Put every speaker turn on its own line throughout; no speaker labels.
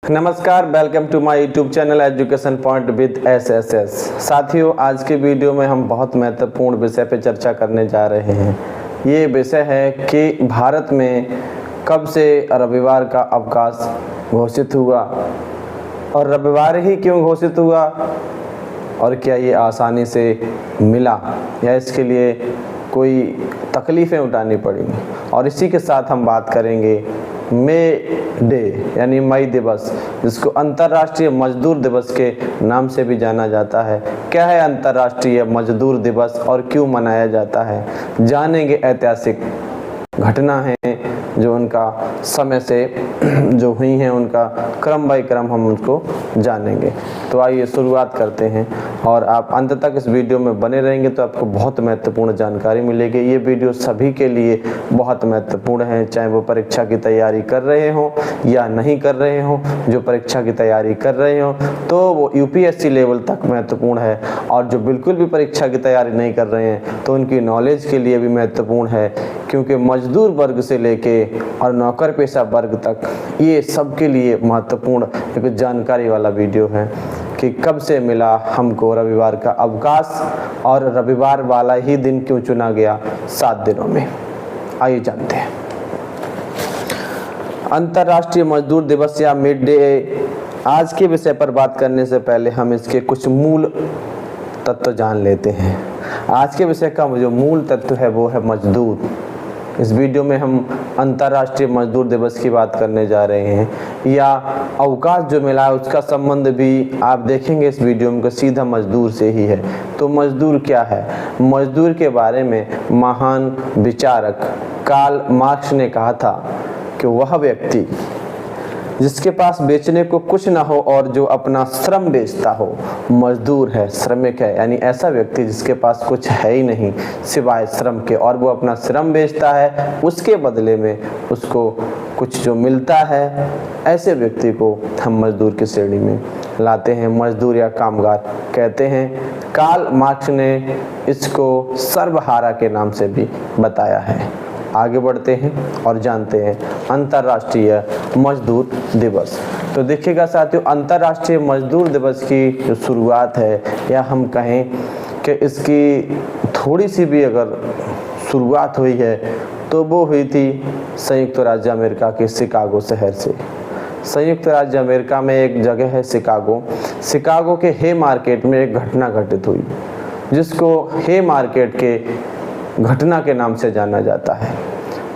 नमस्कार, welcome to my YouTube channel education point with SSS. साथियों, आज के वीडियो में हम बहुत महत्वपूर्ण विषय पर चर्चा करने जा रहे हैं। ये विषय है कि भारत में कब से रविवार का अवकाश घोषित हुआ और रविवार ही क्यों घोषित हुआ और क्या ये आसानी से मिला या इसके लिए कोई तकलीफ़ें उठानी पड़ी। और इसी के साथ हम बात करेंगे मे डे यानी मई दिवस, जिसको अंतर्राष्ट्रीय मजदूर दिवस के नाम से भी जाना जाता है। क्या है अंतर्राष्ट्रीय मजदूर दिवस और क्यों मनाया जाता है, जानेंगे। ऐतिहासिक घटना है जो उनका समय से जो हुई हैं, उनका क्रम बाय क्रम हम उनको जानेंगे। तो आइए शुरुआत करते हैं और आप अंत तक इस वीडियो में बने रहेंगे तो आपको बहुत महत्वपूर्ण जानकारी मिलेगी। ये वीडियो सभी के लिए बहुत महत्वपूर्ण है, चाहे वो परीक्षा की तैयारी कर रहे हों या नहीं कर रहे हों। जो परीक्षा की तैयारी कर रहे हों तो वो यूपीएससी लेवल तक महत्वपूर्ण है, और जो बिल्कुल भी परीक्षा की तैयारी नहीं कर रहे हैं तो उनकी नॉलेज के लिए भी महत्वपूर्ण है, क्योंकि मजदूर वर्ग से लेके और नौकर पेशा वर्ग तक ये सबके लिए महत्वपूर्ण एक जानकारी वाला वीडियो है कि कब से मिला हमको रविवार का अवकाश और रविवार वाला ही दिन क्यों चुना गया 7 दिनों में। आइए जानते हैं। अंतर्राष्ट्रीय मजदूर दिवस या मिड डे, आज के विषय पर बात करने से पहले हम इसके कुछ मूल तत्व जान लेते हैं। आज के विषय का जो मूल तत्व है वो है मजदूर। इस वीडियो में हम अंतर्राष्ट्रीय मजदूर दिवस की बात करने जा रहे हैं, या अवकाश जो मिला है उसका संबंध भी आप देखेंगे इस वीडियो में सीधा मजदूर से ही है। तो मजदूर क्या है? मजदूर के बारे में महान विचारक कार्ल मार्क्स ने कहा था कि वह व्यक्ति जिसके पास बेचने को कुछ ना हो और जो अपना श्रम बेचता हो, मजदूर है, श्रमिक है। यानी ऐसा व्यक्ति जिसके पास कुछ है ही नहीं सिवाय श्रम के, और वो अपना श्रम बेचता है, उसके बदले में उसको कुछ जो मिलता है, ऐसे व्यक्ति को हम मजदूर की श्रेणी में लाते हैं, मजदूर या कामगार कहते हैं। कार्ल मार्क्स ने इसको सर्वहारा के नाम से भी बताया है। आगे बढ़ते हैं और जानते हैं अंतर्राष्ट्रीय मजदूर दिवस। तो देखिएगा साथियों, अंतर्राष्ट्रीय मजदूर दिवस की जो शुरुआत है, या हम कहें कि इसकी थोड़ी सी भी अगर शुरुआत हुई है तो वो हुई थी संयुक्त राज्य अमेरिका के शिकागो शहर से। संयुक्त राज्य अमेरिका में एक जगह है शिकागो के हे मार्केट में एक घटना घटित हुई, जिसको हे मार्केट के घटना के नाम से जाना जाता है।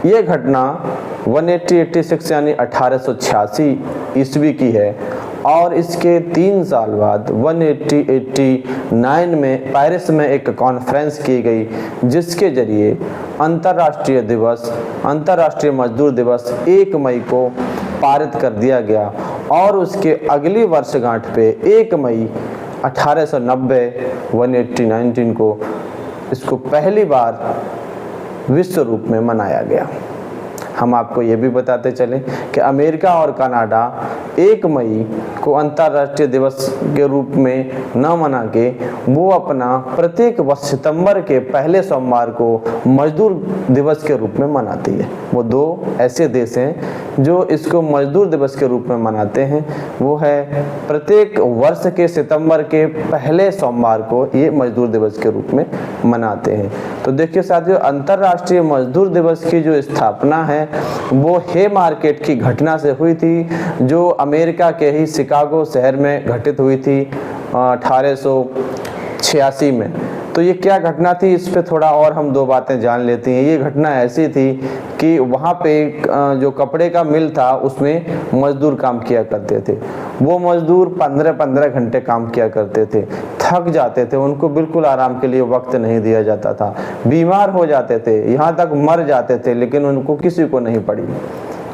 ये घटना 1886 यानी 1886 ईस्वी की है, और इसके 3 साल बाद 1889 में पेरिस में एक कॉन्फ्रेंस की गई, जिसके जरिए अंतर्राष्ट्रीय मजदूर दिवस 1 मई को पारित कर दिया गया। और उसके अगली वर्षगांठ पे 1 मई 1890 को इसको पहली बार विश्व रूप में मनाया गया। हम आपको ये भी बताते चलें कि अमेरिका और कनाडा 1 मई को अंतर्राष्ट्रीय दिवस के रूप में न मना के वो अपना प्रत्येक वर्ष सितंबर के पहले सोमवार को मजदूर दिवस के रूप में मनाती है। वो 2 ऐसे देश हैं जो इसको मजदूर दिवस के रूप में मनाते हैं। वो है प्रत्येक वर्ष के सितंबर के पहले सोमवार को ये मजदूर दिवस के रूप में मनाते हैं। तो देखिए साथियों, अंतर्राष्ट्रीय मजदूर दिवस की जो स्थापना है वो हे मार्केट की घटना से हुई थी, जो अमेरिका के ही शिकागो शहर में घटित हुई थी 1886 में। तो ये क्या घटना थी, इस पे थोड़ा और हम 2 बातें जान लेते हैं। ये घटना ऐसी थी कि वहाँ पे जो कपड़े का मिल था उसमें मजदूर काम किया करते थे। वो मजदूर 15-15 घंटे काम किया करते थे, थक जाते थे, उनको बिल्कुल आराम के लिए वक्त नहीं दिया जाता था, बीमार हो जाते थे, यहाँ तक मर जाते थे, लेकिन उनको किसी को नहीं पड़ी।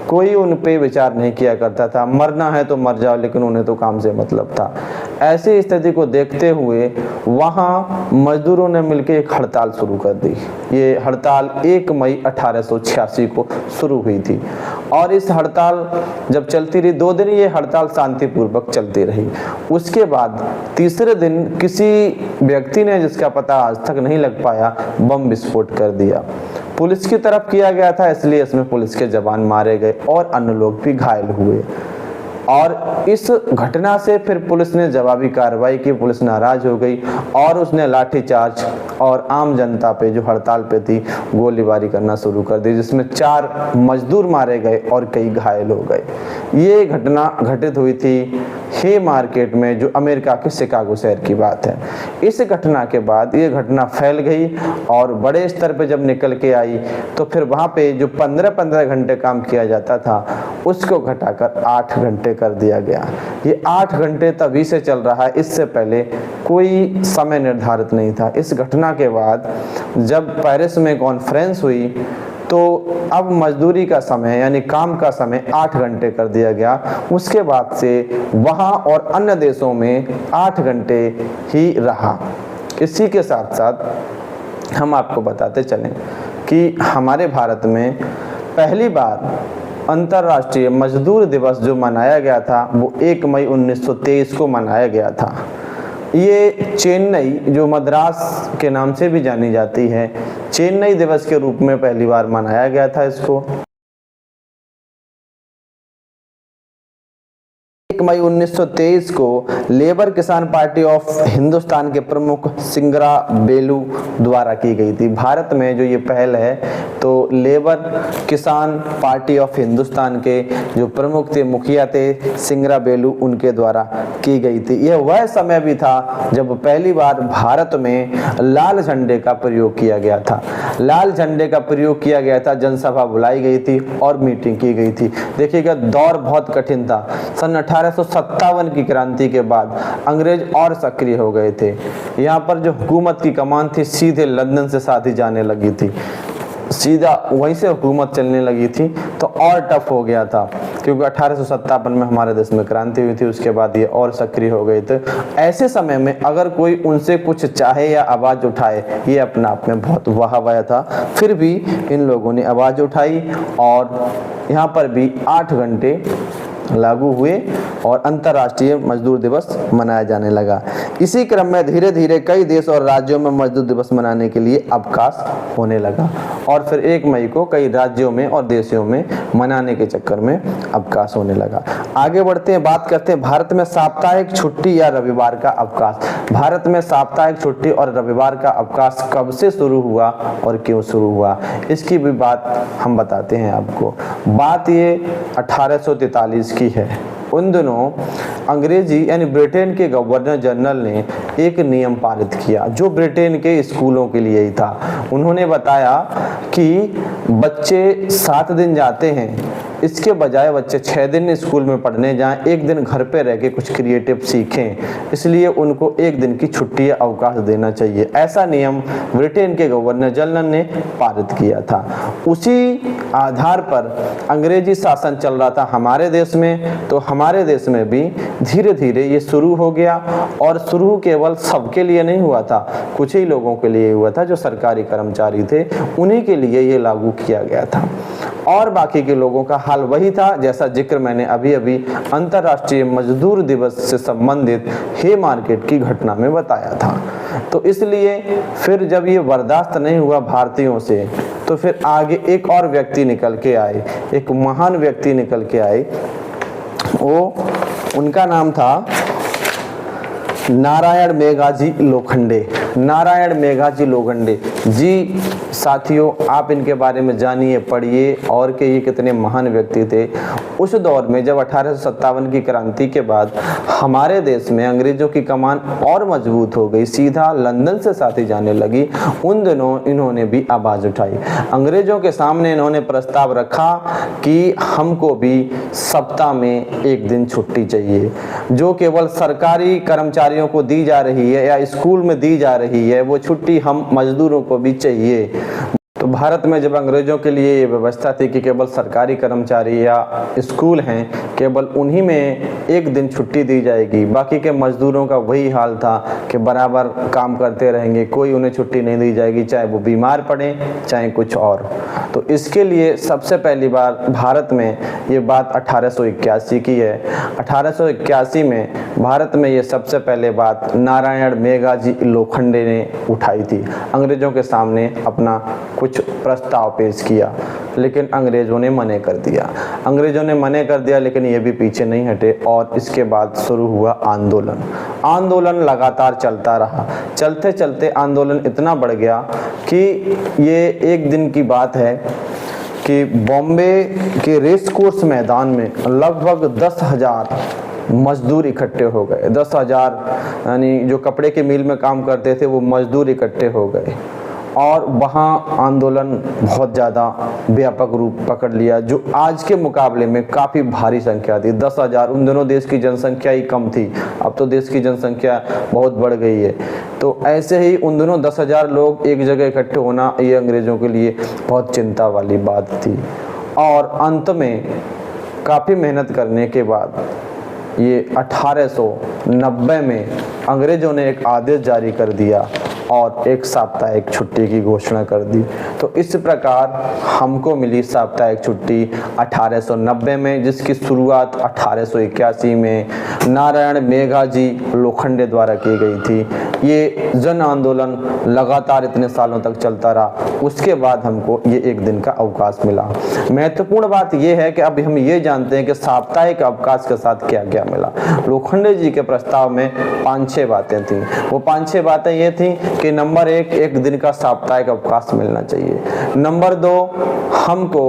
कोई उन पे विचार नहीं किया करता था। मरना है तो मर जाओ, लेकिन उन्हें तो काम से मतलब था। ऐसी स्थिति को देखते हुए वहाँ मजदूरों ने मिलकर एक हड़ताल शुरू कर दी। ये हड़ताल 1 मई 1886 को शुरू हुई थी, और इस हड़ताल जब चलती रही 2 दिन, ये हड़ताल शांतिपूर्वक चलती रही। उसके बाद तीसरे दिन किसी व्यक्ति ने, जिसका पता आज तक नहीं लग पाया, बम विस्फोट कर दिया। पुलिस की तरफ किया गया था, इसलिए इसमें पुलिस के जवान मारे गए और अन्य लोग भी घायल हुए। और इस घटना से फिर पुलिस ने जवाबी कार्रवाई की। पुलिस नाराज हो गई और उसने लाठीचार्ज और आम जनता पे जो हड़ताल पे थी गोलीबारी करना शुरू कर दी, जिसमें 4 मजदूर मारे गए और कई घायल हो गए। ये घटना घटित हुई थी हे मार्केट में, जो अमेरिका के शिकागो शहर की बात है। इस घटना के बाद ये घटना फैल गई और बड़े स्तर पे जब निकल के आई तो फिर वहाँ पे जो 15-15 घंटे काम किया जाता था उसको घटाकर 8 घंटे कर दिया गया। ये 8 घंटे तभी से चल रहा है, इससे पहले कोई समय निर्धारित नहीं था। इस घटना के बाद जब पेरिस में कॉन्फ्रेंस हुई तो अब मजदूरी का समय यानी काम का समय 8 घंटे कर दिया गया। उसके बाद से वहाँ और अन्य देशों में 8 घंटे ही रहा। इसी के साथ साथ हम आपको बताते चलें कि हमारे भारत में पहली बार अंतर्राष्ट्रीय मजदूर दिवस जो मनाया गया था वो 1 मई 1923 को मनाया गया था। ये चेन्नई, जो मद्रास के नाम से भी जानी जाती है, चेन्नई दिवस के रूप में पहली बार मनाया गया था इसको। 1 मई 1923 को लेबर किसान पार्टी ऑफ हिंदुस्तान के प्रमुख सिंगरा बेलू द्वारा की गई थी। भारत में जो ये पहल है तो लेबर किसान पार्टी ऑफ हिंदुस्तान के जो प्रमुख थे, मुखिया थे सिंगरा बेलू, उनके द्वारा की गई थी। यह वह समय भी था जब पहली बार भारत में लाल झंडे का प्रयोग किया गया था। लाल झंडे का प्रयोग किया गया था, जनसभा बुलाई गई थी और मीटिंग की गई थी। देखिएगा दौर बहुत कठिन था। सन 1857 की क्रांति के बाद अंग्रेज और सक्रिय हो गए थे। यहाँ पर जो हुकूमत की कमान थी सीधे लंदन से साधी जाने लगी थी, सीधा वहीं से हुकूमत चलने लगी थी, तो और टफ हो गया था क्योंकि 1857 में हमारे देश में क्रांति हुई थी। उसके बाद ये और सक्रिय हो गए थे। ऐसे समय में अगर कोई उनसे कुछ चाहे या आवाज़ उठाए, ये अपना आप में बहुत वाह था। फिर भी इन लोगों ने आवाज़ उठाई और यहाँ पर भी 8 घंटे लागू हुए और अंतर्राष्ट्रीय मजदूर दिवस मनाया जाने लगा। इसी क्रम में धीरे धीरे कई देश और राज्यों में मजदूर दिवस मनाने के लिए अवकाश होने लगा और फिर 1 मई को कई राज्यों में और देशों में मनाने के चक्कर में अवकाश होने लगा। आगे बढ़ते हैं, बात करते हैं भारत में साप्ताहिक छुट्टी या रविवार का अवकाश। भारत में साप्ताहिक छुट्टी और रविवार का अवकाश कब से शुरू हुआ और क्यों शुरू हुआ, इसकी भी बात हम बताते हैं आपको। बात ये 1843 की है। उन दिनों अंग्रेजी यानी ब्रिटेन के गवर्नर जनरल ने एक नियम पारित किया जो ब्रिटेन के स्कूलों के लिए ही था। उन्होंने बताया कि बच्चे 7 दिन जाते हैं, इसके बजाय बच्चे 6 दिन स्कूल में पढ़ने जाएं, 1 दिन घर पे रह के कुछ क्रिएटिव सीखें, इसलिए उनको 1 दिन की छुट्टी या अवकाश देना चाहिए। ऐसा नियम ब्रिटेन के गवर्नर जनरल ने पारित किया था। उसी आधार पर अंग्रेजी शासन चल रहा था हमारे देश में, तो हमारे देश में भी धीरे धीरे ये शुरू हो गया और शुरू केवल सबके लिए नहीं हुआ था, कुछ ही लोगों के लिए हुआ था जो सरकारी कर्मचारी थे, उन्हीं के लिए ये लागू किया गया था और बाकी के लोगों का हाल वही था जैसा जिक्र मैंने अभी अभी अंतर्राष्ट्रीय मजदूर दिवस से संबंधित हे मार्केट की घटना में बताया था। तो इसलिए फिर जब ये बर्दाश्त नहीं हुआ भारतीयों से, तो फिर आगे एक और व्यक्ति निकल के आए, एक महान व्यक्ति निकल के आए। उनका नाम था नारायण मेघाजी लोखंडे। नारायण मेघाजी लोखंडे जी, साथियों आप इनके बारे में जानिए, पढ़िए और कि ये कितने महान व्यक्ति थे। उस दौर में जब 1857 की क्रांति के बाद हमारे देश में अंग्रेजों की कमान और मजबूत हो गई, सीधा लंदन से साथी जाने लगी, उन दिनों इन्होंने भी आवाज़ उठाई। अंग्रेजों के सामने इन्होंने प्रस्ताव रखा कि हमको भी सप्ताह में 1 दिन छुट्टी चाहिए, जो केवल सरकारी कर्मचारियों को दी जा रही है या स्कूल में दी जा रही है, वो छुट्टी हम मजदूरों को भी चाहिए। तो भारत में जब अंग्रेजों के लिए ये व्यवस्था थी कि केवल सरकारी कर्मचारी या स्कूल हैं, केवल उन्हीं में 1 दिन छुट्टी दी जाएगी, बाकी के मजदूरों का वही हाल था कि बराबर काम करते रहेंगे, कोई उन्हें छुट्टी नहीं दी जाएगी, चाहे वो बीमार पड़े चाहे कुछ और। तो इसके लिए सबसे पहली बार भारत में ये बात 1881 की है। 1881 में भारत में ये सबसे पहले बात नारायण मेघाजी लोखंडे ने उठाई थी, अंग्रेजों के सामने अपना कुछ कुछ प्रस्ताव पेश किया, लेकिन अंग्रेज़ों ने मने कर दिया। अंग्रेज़ों ने मने कर दिया, लेकिन ये भी पीछे नहीं हटे और इसके बाद शुरू हुआ आंदोलन। आंदोलन लगातार चलता रहा। चलते चलते आंदोलन इतना बढ़ गया कि ये एक दिन की बात है कि बॉम्बे के रेस कोर्स मैदान में लगभग 10,000 मजदूर इकट्ठे हो गए। 10,000 यानी जो कपड़े के मिल में काम करते थे वो मजदूर इकट्ठे हो गए और वहाँ आंदोलन बहुत ज़्यादा व्यापक रूप पकड़ लिया, जो आज के मुकाबले में काफ़ी भारी संख्या थी। 10,000, उन दिनों देश की जनसंख्या ही कम थी, अब तो देश की जनसंख्या बहुत बढ़ गई है। तो ऐसे ही उन दिनों 10,000 लोग एक जगह इकट्ठे होना ये अंग्रेज़ों के लिए बहुत चिंता वाली बात थी। और अंत में काफ़ी मेहनत करने के बाद ये 1890 में अंग्रेज़ों ने एक आदेश जारी कर दिया और एक साप्ताहिक छुट्टी की घोषणा कर दी। तो इस प्रकार हमको मिली साप्ताहिक छुट्टी 1890 में, जिसकी शुरुआत 1881 में नारायण मेघाजी लोखंडे द्वारा की गई थी। ये जन आंदोलन लगातार इतने सालों तक चलता रहा। उसके बाद हमको ये एक दिन का अवकाश मिला। महत्वपूर्ण बात यह है कि अब हम ये जानते हैं कि साप्ताहिक अवकाश के साथ क्या क्या मिला। लोखंडे जी के प्रस्ताव में 5-6 बातें थीं। वो 5-6 बातें ये थीं कि नंबर 1, एक दिन का साप्ताहिक अवकाश मिलना चाहिए। नंबर 2, हमको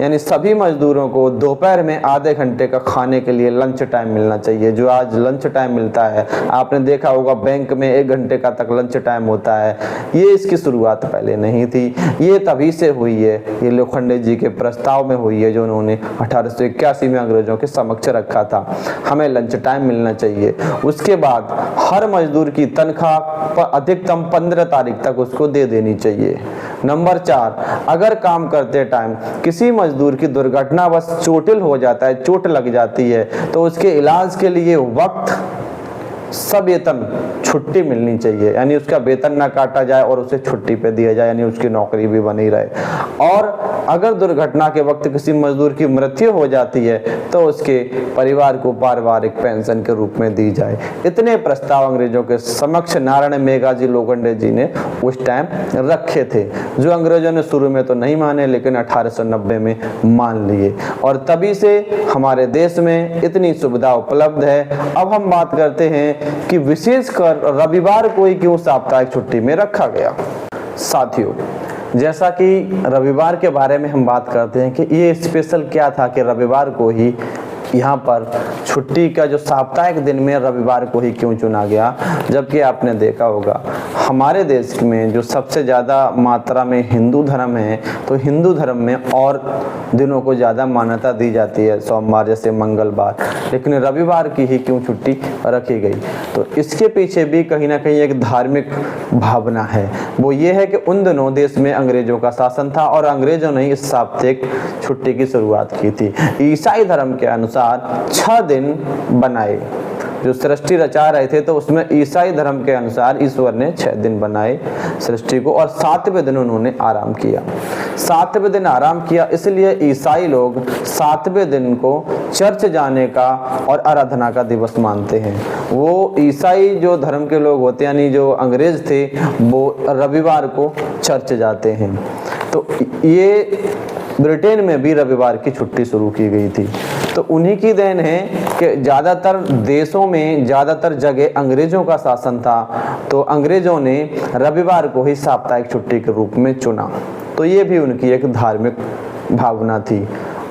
यानी सभी मजदूरों को दोपहर में आधे घंटे का खाने के लिए लंच टाइम मिलना चाहिए। जो आज लंच टाइम मिलता है, आपने देखा होगा बैंक में 1 घंटे का तक लंच टाइम होता है, ये इसकी शुरुआत पहले नहीं थी। ये तभी से हुई है, ये लोखंडे जी के प्रस्ताव में हुई है, जो उन्होंने 1881 में अंग्रेजों के समक्ष रखा था। हमें लंच टाइम मिलना चाहिए। उसके बाद हर मजदूर की तनख्वाह अधिकतम 15 तारीख तक उसको दे देनी चाहिए। नंबर 4, अगर काम करते टाइम किसी मजदूर की दुर्घटनावश चोटिल हो जाता है, चोट लग जाती है, तो उसके इलाज के लिए वक्त सवेतन छुट्टी मिलनी चाहिए, यानी उसका वेतन ना काटा जाए और उसे छुट्टी पे दिया जाए, यानी उसकी नौकरी भी बनी रहे। और अगर दुर्घटना के वक्त किसी मजदूर की मृत्यु हो जाती है तो उसके परिवार को पारिवारिक पेंशन के रूप में दी जाए। इतने प्रस्ताव अंग्रेजों के समक्ष नारायण मेघाजी लोखंडे जी ने उस टाइम रखे थे, जो अंग्रेजों ने शुरू में तो नहीं माने, लेकिन 1890 में मान लिए। और तभी से हमारे देश में इतनी सुविधा उपलब्ध है। अब हम बात करते हैं कि विशेषकर रविवार को ही क्यों साप्ताहिक छुट्टी में रखा गया। साथियों, जैसा कि रविवार के बारे में हम बात करते हैं कि ये स्पेशल क्या था कि रविवार को ही यहाँ पर छुट्टी का जो साप्ताहिक दिन में रविवार को ही क्यों चुना गया, जबकि आपने देखा होगा हमारे देश में जो सबसे ज़्यादा मात्रा में हिंदू धर्म है, तो हिंदू धर्म में और दिनों को ज़्यादा मान्यता दी जाती है, सोमवार जैसे मंगलवार, लेकिन रविवार की ही क्यों छुट्टी रखी गई। तो इसके पीछे भी कहीं ना कहीं एक धार्मिक भावना है। वो ये है कि उन दिनों देश में अंग्रेजों का शासन था और अंग्रेजों ने इस साप्ताहिक छुट्टी की शुरुआत की थी। ईसाई धर्म के अनुसार 6 दिन बनाए, जो सृष्टि रचा रहे थे, तो उसमें ईसाई धर्म के अनुसार ईश्वर ने 6 दिन बनाए सृष्टि को, और 7वें दिन उन्होंने आराम किया। 7वें दिन आराम किया, इसलिए ईसाई लोग 7वें दिन को चर्च जाने का और आराधना का दिवस मानते हैं। वो ईसाई जो धर्म के लोग होते हैं, यानी जो अंग्रेज थे, वो रविवार को चर्च जाते हैं। तो ये ब्रिटेन में भी रविवार की छुट्टी शुरू की गई थी। तो उन्हीं की देन है कि ज़्यादातर देशों में ज़्यादातर जगह अंग्रेजों का शासन था, तो अंग्रेजों ने रविवार को ही साप्ताहिक छुट्टी के रूप में चुना। तो ये भी उनकी एक धार्मिक भावना थी।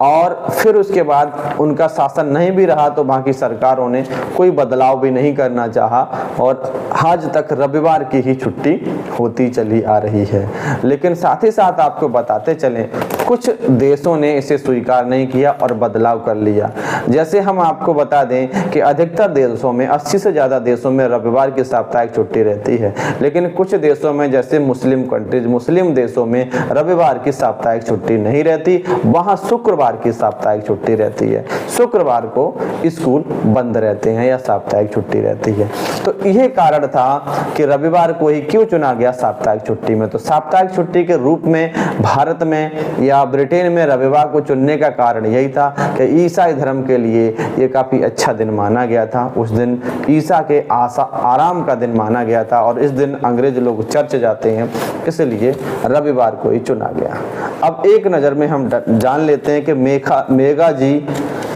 और फिर उसके बाद उनका शासन नहीं भी रहा, तो बाकी सरकारों ने कोई बदलाव भी नहीं करना चाहा और आज तक रविवार की ही छुट्टी होती चली आ रही है। लेकिन साथ ही साथ आपको बताते चलें, कुछ देशों ने इसे स्वीकार नहीं किया और बदलाव कर लिया। जैसे हम आपको बता दें कि अधिकतर देशों में, 80 से ज़्यादा देशों में रविवार की साप्ताहिक छुट्टी रहती है, लेकिन कुछ देशों में जैसे मुस्लिम कंट्रीज, मुस्लिम देशों में रविवार की साप्ताहिक छुट्टी नहीं रहती, वहाँ शुक्रवार शुक्रवार की साप्ताहिक छुट्टी रहती है, शुक्रवार को स्कूल बंद रहते हैं या साप्ताहिक छुट्टी रहती है। तो यह कारण था कि रविवार को ही क्यों चुना गया साप्ताहिक छुट्टी में। तो साप्ताहिक छुट्टी के रूप में भारत में या ब्रिटेन में रविवार को चुनने का कारण यही था कि ईसाई धर्म के लिए ये काफ़ी अच्छा दिन माना गया था। उस दिन ईसा के आराम का दिन माना गया था और इस दिन अंग्रेज लोग चर्च जाते हैं, इसलिए रविवार को ही चुना गया। अब एक नज़र में हम जान लेते हैं कि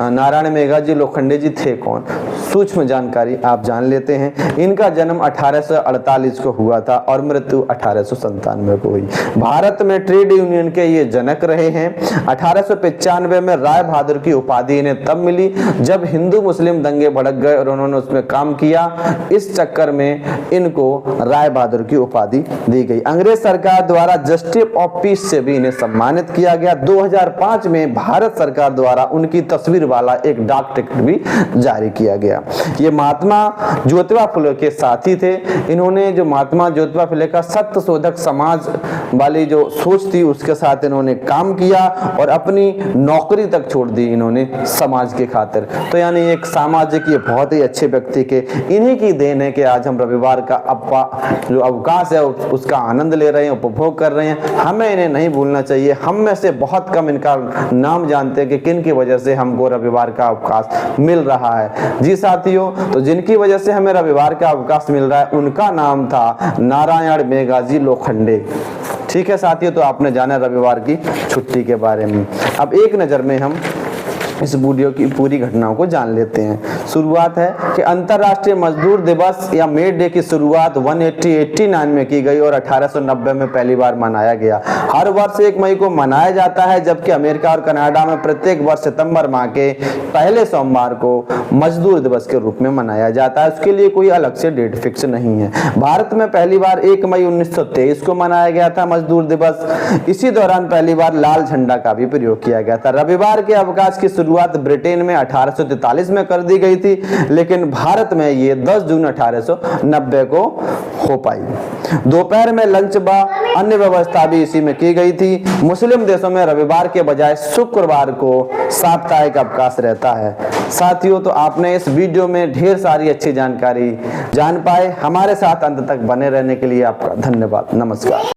नारायण मेघाजी लोखंडे जी थे कौन। सूक्ष्म जानकारी आप जान लेते हैं। इनका जन्म 1848 को हुआ था और मृत्यु 1897 को हुई। भारत में ट्रेड यूनियन के ये जनक रहे हैं। 1895 में राय बहादुर की उपाधि इन्हें तब मिली जब हिंदू मुस्लिम दंगे भड़क गए और उन्होंने उसमें काम किया। इस चक्कर में इनको राय बहादुर की उपाधि दी गई। अंग्रेज सरकार द्वारा जस्टिस ऑफ पीस से भी इन्हें सम्मानित किया गया। 2005 में भारत सरकार द्वारा उनकी तस्वीर वाला एक डाक टिकट भी जारी किया गया। ये महात्मा ज्योतिबा फुले के साथी थे। इन्होंने जो महात्मा ज्योतिबा फुले का सत्य शोधक समाज वाली जो सोच थी उसके साथ इन्होंने काम किया और अपनी नौकरी तक छोड़ दी इन्होंने समाज के खातिर। तो यानी एक सामाजिक ये बहुत ही अच्छे व्यक्ति के इन्हीं की देन है कि आज हम रविवार का जो अवकाश है उसका आनंद ले रहे हैं, उपभोग कर रहे हैं। हमें इन्हें नहीं भूलना चाहिए। हम में से बहुत कम इनका नाम जानते हैं कि किन की वजह से हमको रविवार का अवकाश मिल रहा है। जी साथियों, तो जिनकी वजह से हमें रविवार का अवकाश मिल रहा है उनका नाम था नारायण मेघाजी लोखंडे। ठीक है साथियों, तो आपने जाना रविवार की छुट्टी के बारे में। अब एक नज़र में हम इस वीडियो की पूरी घटनाओं को जान लेते हैं। शुरुआत है कि अंतर्राष्ट्रीय मजदूर दिवस या मे डे की शुरुआत 1889 में की गई और 1890 में पहली बार मनाया गया। हर वर्ष 1 मई को मनाया जाता है, जबकि अमेरिका और कनाडा में प्रत्येक वर्ष सितंबर माह के पहले सोमवार को मजदूर दिवस के रूप में मनाया जाता है। उसके लिए कोई अलग से डेट फिक्स नहीं है। भारत में पहली बार 1 मई 1923 को मनाया गया था मजदूर दिवस। इसी दौरान पहली बार लाल झंडा का भी प्रयोग किया गया था। रविवार के अवकाश की शुरुआत ब्रिटेन में 1843 में कर दी गई थी, लेकिन भारत में ये 10 जून 1890 को हो पाई। दोपहर में लंच व अन्य व्यवस्था भी इसी में की गई थी। मुस्लिम देशों में रविवार के बजाय शुक्रवार को साप्ताहिक अवकाश रहता है। साथियों, तो आपने इस वीडियो में ढेर सारी अच्छी जानकारी जान पाए। हमारे साथ अंत तक बने रहने के लिए आपका धन्यवाद। नमस्कार।